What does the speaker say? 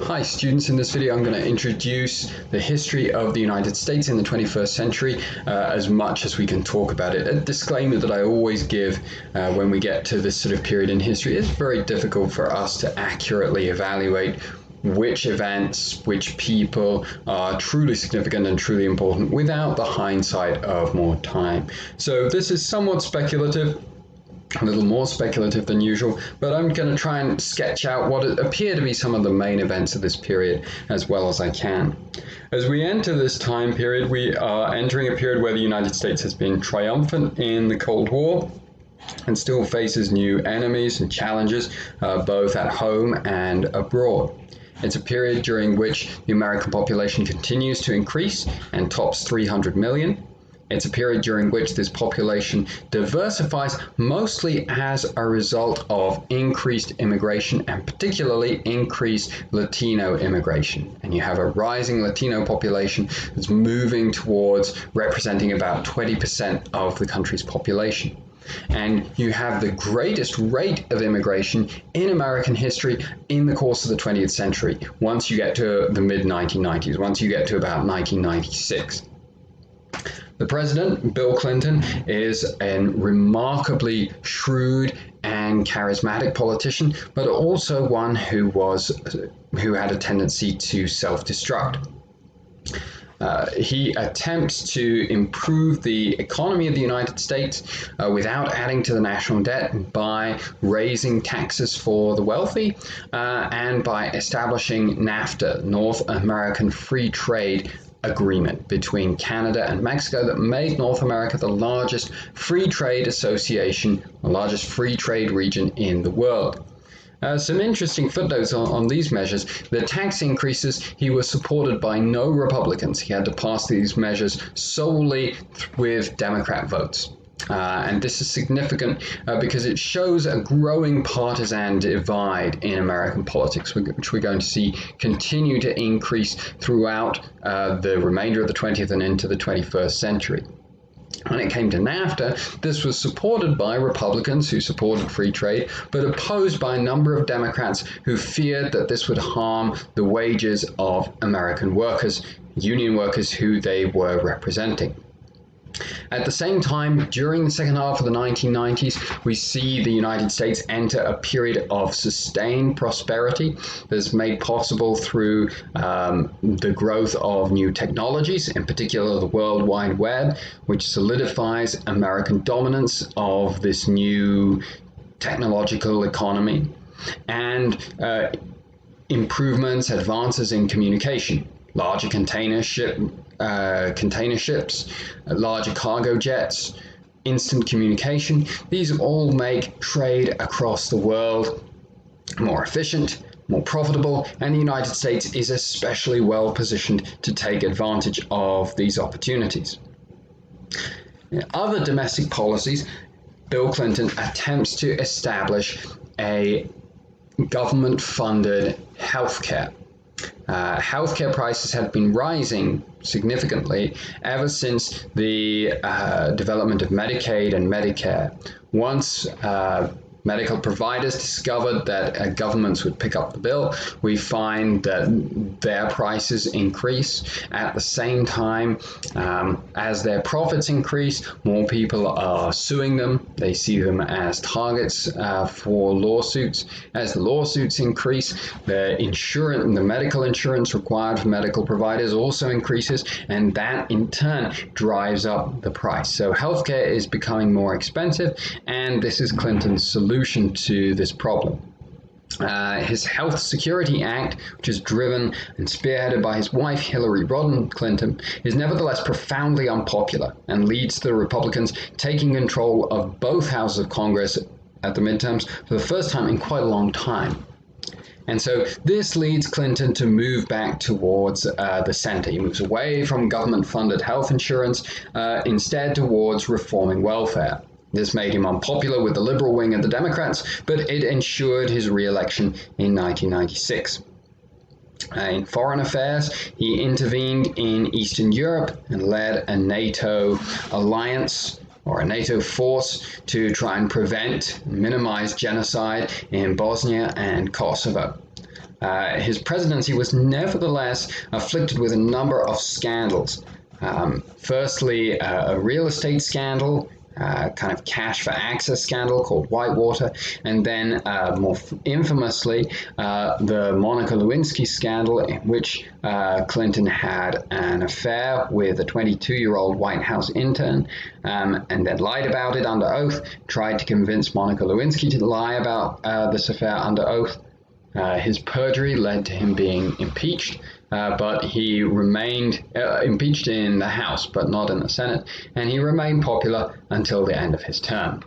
Hi students, in this video I'm going to introduce the history of the United States in the 21st century as much as we can talk about it. A disclaimer that I always give when we get to this sort of period in history: it's very difficult for us to accurately evaluate which events, which people are truly significant and truly important without the hindsight of more time. So this is somewhat speculative, a little more speculative than usual, but I'm going to try and sketch out what appear to be some of the main events of this period as well as I can. As we enter this time period, we are entering a period where the United States has been triumphant in the Cold War and still faces new enemies and challenges, both at home and abroad. It's a period during which the American population continues to increase and tops 300 million. It's a period during which this population diversifies mostly as a result of increased immigration and particularly increased Latino immigration. And you have a rising Latino population that's moving towards representing about 20% of the country's population. And you have the greatest rate of immigration in American history in the course of the 20th century, once you get to the mid-1990s, once you get to about 1996. The president, Bill Clinton, is a remarkably shrewd and charismatic politician, but also one who had a tendency to self-destruct. He attempts to improve the economy of the United States without adding to the national debt by raising taxes for the wealthy and by establishing NAFTA, North American Free Trade Agreement between Canada and Mexico that made North America the largest free trade association, the largest free trade region in the world. Some interesting footnotes on these measures. The tax increases, he was supported by no Republicans. He had to pass these measures solely with Democrat votes. And this is significant because it shows a growing partisan divide in American politics, which we're going to see continue to increase throughout the remainder of the 20th and into the 21st century. When it came to NAFTA, this was supported by Republicans who supported free trade, but opposed by a number of Democrats who feared that this would harm the wages of American workers, union workers who they were representing. At the same time, during the second half of the 1990s, we see the United States enter a period of sustained prosperity that's made possible through the growth of new technologies, in particular the World Wide Web, which solidifies American dominance of this new technological economy, and improvements, advances in communication, larger container ships, larger cargo jets, instant communication. These all make trade across the world more efficient, more profitable, and the United States is especially well positioned to take advantage of these opportunities. In other domestic policies, Bill Clinton attempts to establish a government-funded healthcare. Healthcare prices have been rising significantly ever since the development of Medicaid and Medicare. Once medical providers discovered that governments would pick up the bill, we find that their prices increase. At the same time, as their profits increase, more people are suing them. They see them as targets for lawsuits. As the lawsuits increase, the medical insurance required for medical providers also increases, and that in turn drives up the price. So healthcare is becoming more expensive, and this is Clinton's solution to this problem. His Health Security Act, which is driven and spearheaded by his wife Hillary Rodham Clinton, is nevertheless profoundly unpopular and leads to the Republicans taking control of both houses of Congress at the midterms for the first time in quite a long time. And so this leads Clinton to move back towards the center. He moves away from government-funded health insurance, instead towards reforming welfare. This made him unpopular with the liberal wing of the Democrats, but it ensured his re-election in 1996. In foreign affairs, he intervened in Eastern Europe and led a NATO alliance or a NATO force to try and minimize genocide in Bosnia and Kosovo. His presidency was nevertheless afflicted with a number of scandals. Firstly, a real estate scandal, kind of cash for access scandal called Whitewater, and then more infamously, the Monica Lewinsky scandal, in which Clinton had an affair with a 22-year-old White House intern, and then lied about it under oath, tried to convince Monica Lewinsky to lie about this affair under oath. His perjury led to him being impeached, but he remained impeached in the House, but not in the Senate, and he remained popular until the end of his term.